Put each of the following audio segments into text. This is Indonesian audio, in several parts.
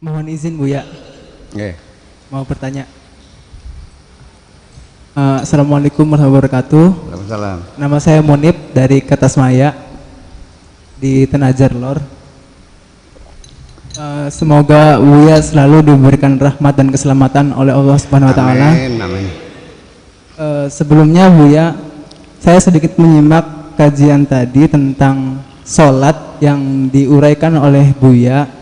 Mohon izin Buya, Nggih. mau bertanya. Assalamualaikum warahmatullahi wabarakatuh. Waalaikumsalam. Nama saya Munib dari Kertasmaya di Tenajar Lor. Semoga Buya selalu diberikan rahmat dan keselamatan oleh Allah Subhanahu Wa Taala. Amin, amin. Sebelumnya Buya, saya sedikit menyimak kajian tadi tentang sholat yang diuraikan oleh Buya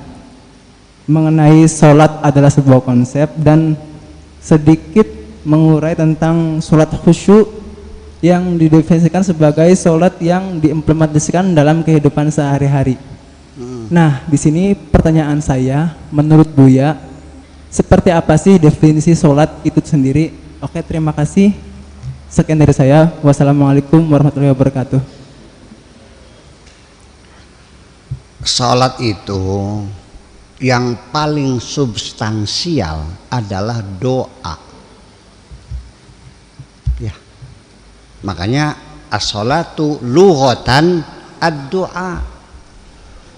mengenai sholat adalah sebuah konsep dan sedikit mengurai tentang sholat khusyuk yang didefinisikan sebagai sholat yang diimplementasikan dalam kehidupan sehari-hari. Nah, di sini pertanyaan saya, menurut Buya, seperti apa sih definisi sholat itu sendiri? Oke, terima kasih. Sekian dari saya. Wassalamualaikum warahmatullahi wabarakatuh. Salat itu yang paling substansial adalah doa. Ya. Makanya as-salatu lughatan ad-du'a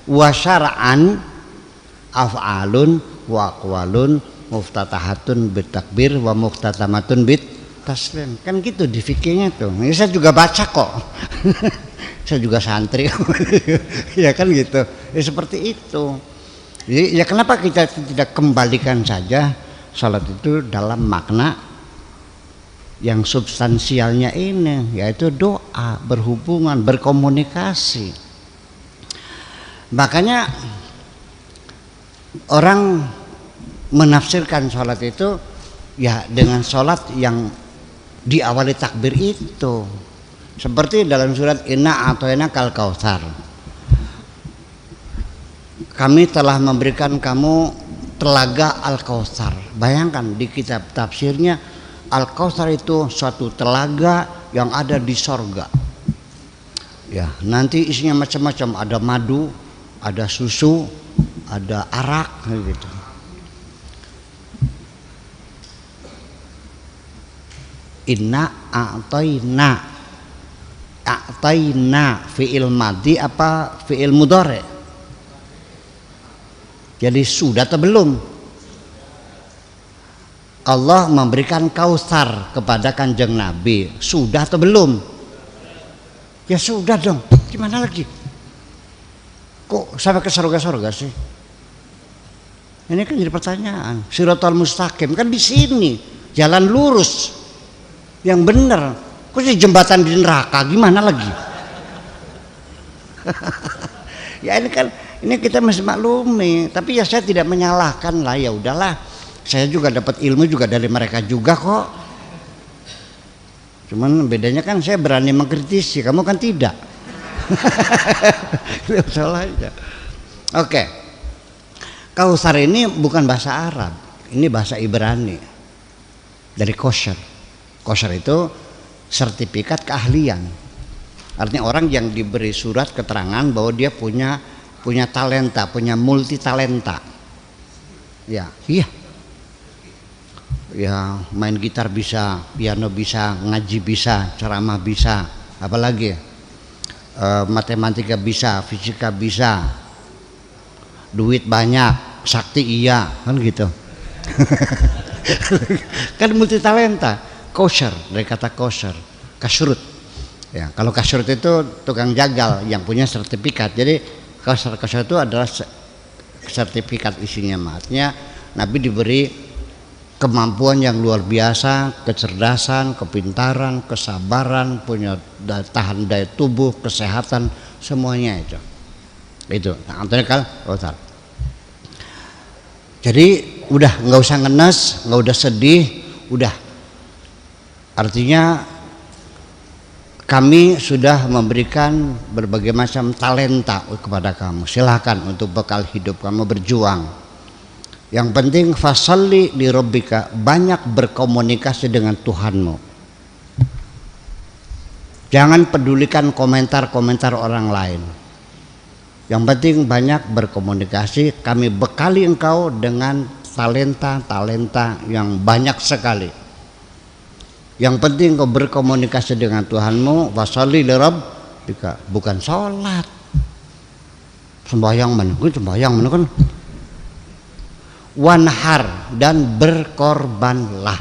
wa syar'an af'alun wa aqwalun muftatahatun bitakbir wa muftatamatun bit taslim. Kan gitu di fikihnya tuh. Ini saya juga baca kok. Saya juga santri. Ya kan gitu. Ya seperti itu. Jadi ya kenapa kita tidak kembalikan saja salat itu dalam makna yang substansialnya ini, yaitu doa, berhubungan, berkomunikasi. Makanya orang menafsirkan salat itu ya dengan salat yang diawali takbir itu. Seperti dalam surat Inna a'tainakal kautsar. Kami telah memberikan kamu telaga Al-Kautsar. Bayangkan di kitab tafsirnya Al-Kautsar itu suatu telaga yang ada di sorga. Ya, nanti isinya macam-macam, ada madu, ada susu, ada arak gitu. Inna a'taina fi'il madhi apa fi'il mudhari'? Jadi sudah atau belum? Allah memberikan Kautsar kepada Kanjeng Nabi. Sudah atau belum? Ya sudah dong. Gimana lagi? Kok sampai ke surga-surga sih? Ini kan jadi pertanyaan. Shiratal mustaqim kan di sini, jalan lurus yang benar. Kok sih jembatan di neraka? Gimana lagi? Ya ini kita masih maklumi, tapi ya saya tidak menyalahkan lah, ya udahlah. Saya juga dapat ilmu juga dari mereka juga kok. Cuman bedanya kan saya berani mengkritisi, kamu kan tidak. Salah aja. Oke. Kautsar ini bukan bahasa Arab, ini bahasa Ibrani. Dari kosher. Kosher itu sertifikat keahlian. Artinya orang yang diberi surat keterangan bahwa dia punya talenta, punya multi talenta. Ya, iya. Ya, main gitar bisa, piano bisa, ngaji bisa, ceramah bisa, apalagi matematika bisa, fisika bisa, duit banyak, sakti iya, kan gitu. Kan multi talenta, kosher, dari kata kosher, kashrut. Ya, kalau kashrut itu tukang jagal yang punya sertifikat. Jadi kosher itu adalah sertifikat isinya, maksudnya Nabi diberi kemampuan yang luar biasa, kecerdasan, kepintaran, kesabaran, punya tahan daya tubuh, kesehatan, semuanya itu. Itu, artinya kan Kautsar. Jadi udah nggak usah ngenes, nggak udah sedih, udah. Artinya kami sudah memberikan berbagai macam talenta kepada kamu. Silakan untuk bekal hidup kamu berjuang. Yang penting fasalli li rabbika, banyak berkomunikasi dengan Tuhanmu. Jangan pedulikan komentar-komentar orang lain. Yang penting banyak berkomunikasi. Kami bekali engkau dengan talenta-talenta yang banyak sekali. Yang penting kau berkomunikasi dengan Tuhanmu. Fasalli li rabbika, bukan sholat. Sembahyang mana? Gue sembahyang mana kan? wanhar, dan berkorbanlah.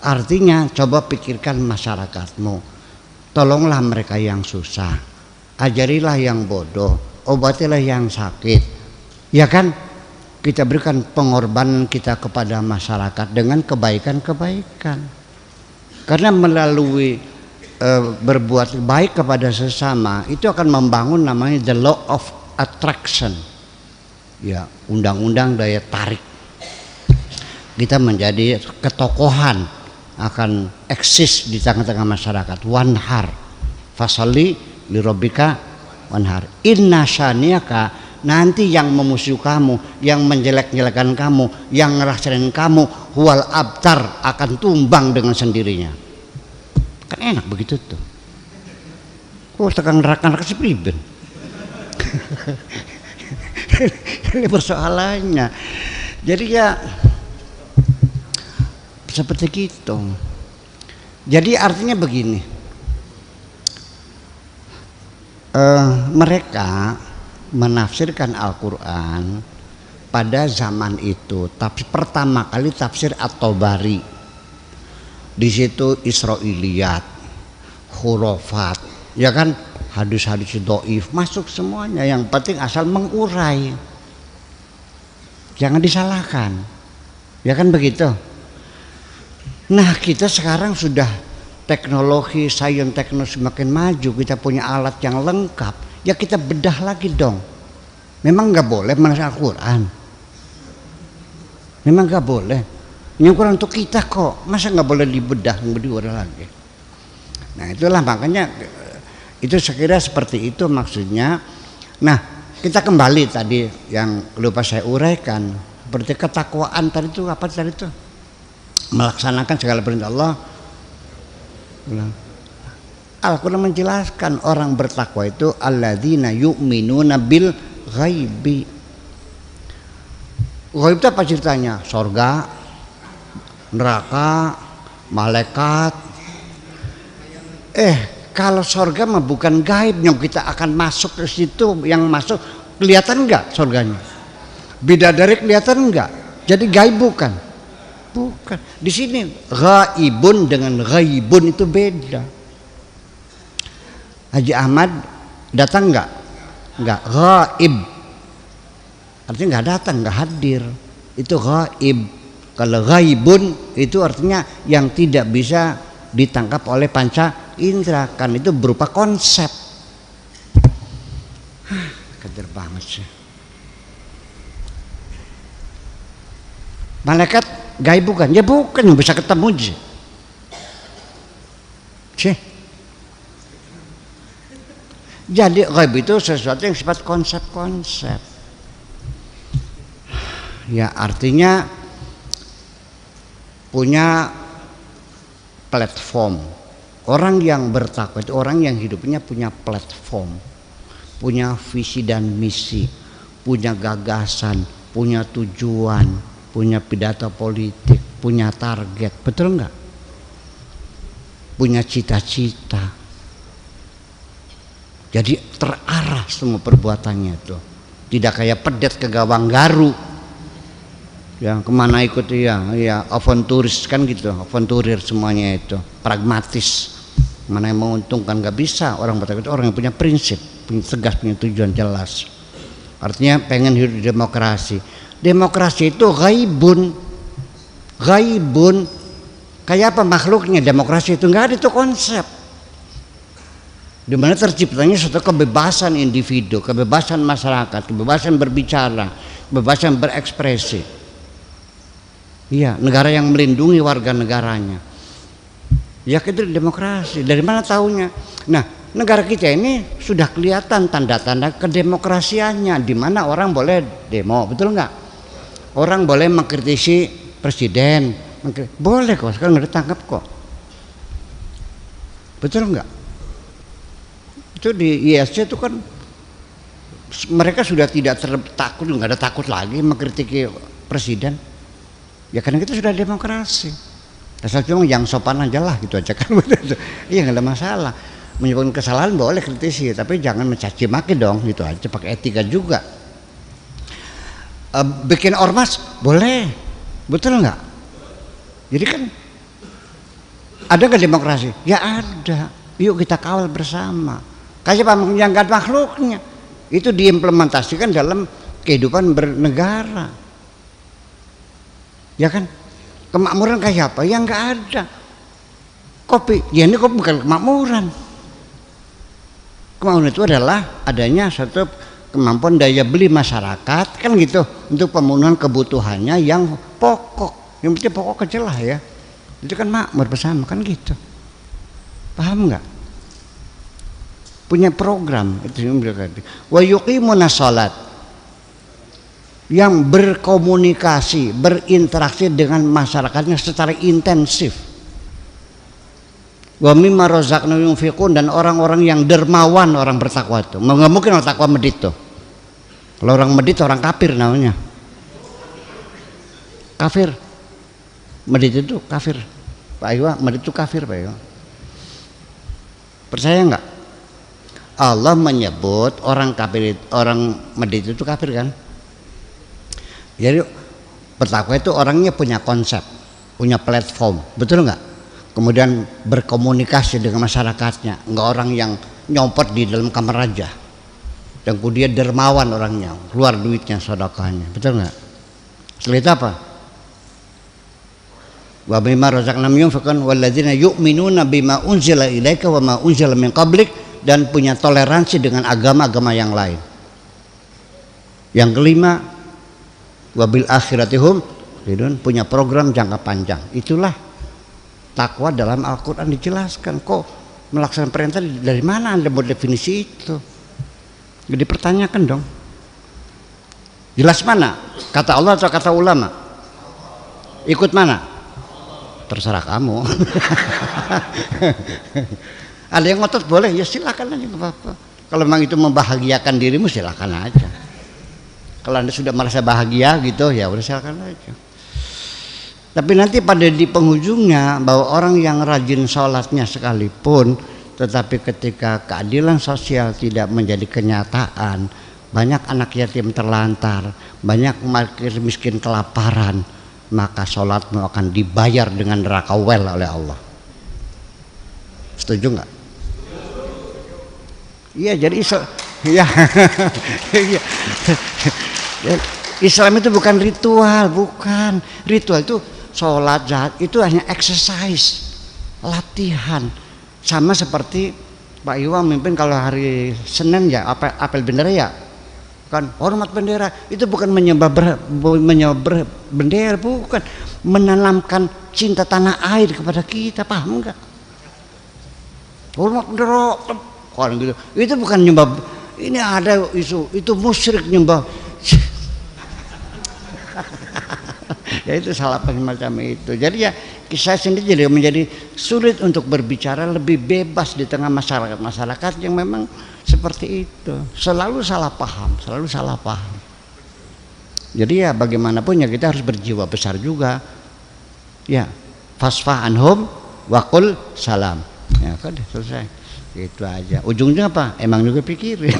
Artinya coba pikirkan masyarakatmu, tolonglah mereka yang susah, ajarilah yang bodoh, obatilah yang sakit, ya kan? Kita berikan pengorbanan kita kepada masyarakat dengan kebaikan-kebaikan, karena melalui berbuat baik kepada sesama itu akan membangun namanya the law of attraction, ya, undang-undang daya tarik. Kita menjadi ketokohan, akan eksis di tengah-tengah masyarakat. Wanhar fasali lirobika wanhar, inna syaniaka, nanti yang memusuhi kamu, yang menjelek-jelekan kamu, yang ngerasain kamu, huwal abtar, akan tumbang dengan sendirinya. Kan enak begitu tuh. Kok tekan neraka sepriben. Ini persoalannya. Jadi ya seperti gitu. Jadi artinya begini, mereka menafsirkan Al-Quran pada zaman itu. Tapi pertama kali tafsir At-Tabari, di situ Israiliyat, khurafat, ya kan, hadis-hadis dhaif masuk semuanya. Yang penting asal mengurai, jangan disalahkan, ya kan begitu. Nah, kita sekarang sudah teknologi, sains teknologi semakin maju, kita punya alat yang lengkap, ya kita bedah lagi dong. Memang nggak boleh menafsir Al-Quran, memang nggak boleh. Ini Al-Quran untuk kita kok, masa nggak boleh dibedah, diurai lagi. Nah itulah makanya itu sekira seperti itu maksudnya. Nah kita kembali tadi yang lupa saya uraikan, seperti ketakwaan tadi itu apa tadi itu? Melaksanakan segala perintah Allah. Al-Quran menjelaskan orang bertakwa itu alladzina yu'minuna bil ghaibi. Ghaib itu apa ceritanya? Sorga, neraka, malaikat. Kalau sorga mah bukan gaib, yang kita akan masuk ke situ, yang masuk kelihatan enggak sorganya? Bidadari kelihatan enggak? Jadi gaib bukan? Bukan. Di sini ghaibun dengan ghaibun itu beda. Haji Ahmad datang enggak? Enggak. Ghaib artinya enggak datang, enggak hadir. Itu ghaib. Kalau ghaibun itu artinya yang tidak bisa ditangkap oleh panca indera, kan itu berupa konsep. Keder banget sih. Malaikat gaib bukan? Ya bukan, yang bisa ketemu aja. Sih. Jadi gaib itu sesuatu yang sifat konsep-konsep. Ya artinya punya platform. Orang yang bertakwa itu orang yang hidupnya punya platform, punya visi dan misi, punya gagasan, punya tujuan, punya pidato politik, punya target, betul enggak? Punya cita-cita. Jadi terarah semua perbuatannya itu. Tidak kayak pedet ke gawang garu. Ya kemana ikut ya avanturis kan gitu, avanturir semuanya itu, pragmatis, mana yang menguntungkan. Nggak bisa. Orang bertakwa itu orang yang punya prinsip, punya tegas, punya tujuan jelas. Artinya pengen hidup di demokrasi. Demokrasi itu ghaibun, ghaibun. Kayak apa makhluknya demokrasi itu? Nggak ada itu konsep. Di mana terciptanya suatu kebebasan individu, kebebasan masyarakat, kebebasan berbicara, kebebasan berekspresi. Iya, negara yang melindungi warga negaranya. Ya itu demokrasi. Dari mana taunya? Nah, negara kita ini sudah kelihatan tanda-tanda kedemokrasiannya, di mana orang boleh demo, betul nggak? Orang boleh mengkritisi presiden, boleh kok. Sekarang nggak ditangkap kok. Betul nggak? Itu di ISC itu kan mereka sudah tidak takut, nggak ada takut lagi mengkritiki presiden. Ya karena kita sudah demokrasi. Asal cuma yang sopan aja lah gitu aja kan. Iya nggak ada masalah. Menyebabkan kesalahan boleh kritisi, tapi jangan mencaci maki dong gitu aja, pakai etika juga. bikin ormas boleh, betul nggak? Jadi kan ada nggak demokrasi? Ya ada. Yuk kita kawal bersama. Kasih yang nggak makhluknya itu diimplementasikan dalam kehidupan bernegara. Ya kan? Kemakmuran kayak apa? Ya nggak ada. Kopi, ya ini kopi bukan kemakmuran. Kemakmuran itu adalah adanya satu kemampuan daya beli masyarakat, kan gitu, untuk pemenuhan kebutuhannya yang pokok. Yang penting pokok kecil lah ya. Itu kan makmur bersama, kan gitu. Paham nggak? Punya program itu yang berarti. Wa yuqimuna shalat, yang berkomunikasi, berinteraksi dengan masyarakatnya secara intensif. Wa mimma razaqnahum yunfiqun, dan orang-orang yang dermawan, orang bertakwa itu. Nggak mungkin orang takwa medit tuh. Kalau orang medit orang kafir namanya. Kafir. Medit itu kafir. Pak Iwa, medit itu kafir Pak Iwa. Percaya nggak? Allah menyebut orang kafir, orang medit itu kafir kan? Jadi bertakwa itu orangnya punya konsep, punya platform, betul nggak? Kemudian berkomunikasi dengan masyarakatnya, nggak orang yang nyompot di dalam kamar aja. Dan kemudian dermawan orangnya, keluar duitnya, sedekahnya, betul nggak? Setelah itu apa? Wa mimma razaqnahum yunfiqun walladzina yu'minuna bima unzila ilaika wa ma unzila min qablik, dan punya toleransi dengan agama-agama yang lain. Yang kelima, wabil akhiratihum, punya program jangka panjang. Itulah takwa dalam Al-Quran dijelaskan. Kok melaksanakan perintah dari mana Anda mau definisi itu? Jadi pertanyakan dong. Jelas mana? Kata Allah atau kata ulama? Ikut mana? Terserah kamu. Ada yang ngotot boleh, ya silakan aja, nggak apa-apa. Kalau memang itu membahagiakan dirimu, silakan aja. Kalau Anda sudah merasa bahagia gitu, ya udah silakan aja. Tapi nanti pada di penghujungnya, bahwa orang yang rajin sholatnya sekalipun, tetapi ketika keadilan sosial tidak menjadi kenyataan, banyak anak yatim terlantar, banyak miskin kelaparan, maka sholatmu akan dibayar dengan neraka wel oleh Allah. Setuju nggak? Iya, jadi ya, Islam itu bukan ritual, bukan. Ritual itu sholat, zakat, itu hanya exercise, latihan. Sama seperti Pak Iwa memimpin kalau hari Senin ya, apel bendera ya, kan hormat bendera. Itu bukan menyebar bendera, bukan, menanamkan cinta tanah air kepada kita, paham enggak? Hormat bendera, orang gitu. Itu bukan nyembah. Ini ada isu itu musyrik nyembah. Ya itu salah macam itu. Jadi ya kisah sendiri jadi menjadi sulit untuk berbicara lebih bebas di tengah masyarakat yang memang seperti itu. Selalu salah paham. Jadi ya bagaimanapun ya kita harus berjiwa besar juga. Ya, fasfah anhum wa qul salam. Ya kan selesai. Itu aja. Ujungnya apa? Emang juga pikirin.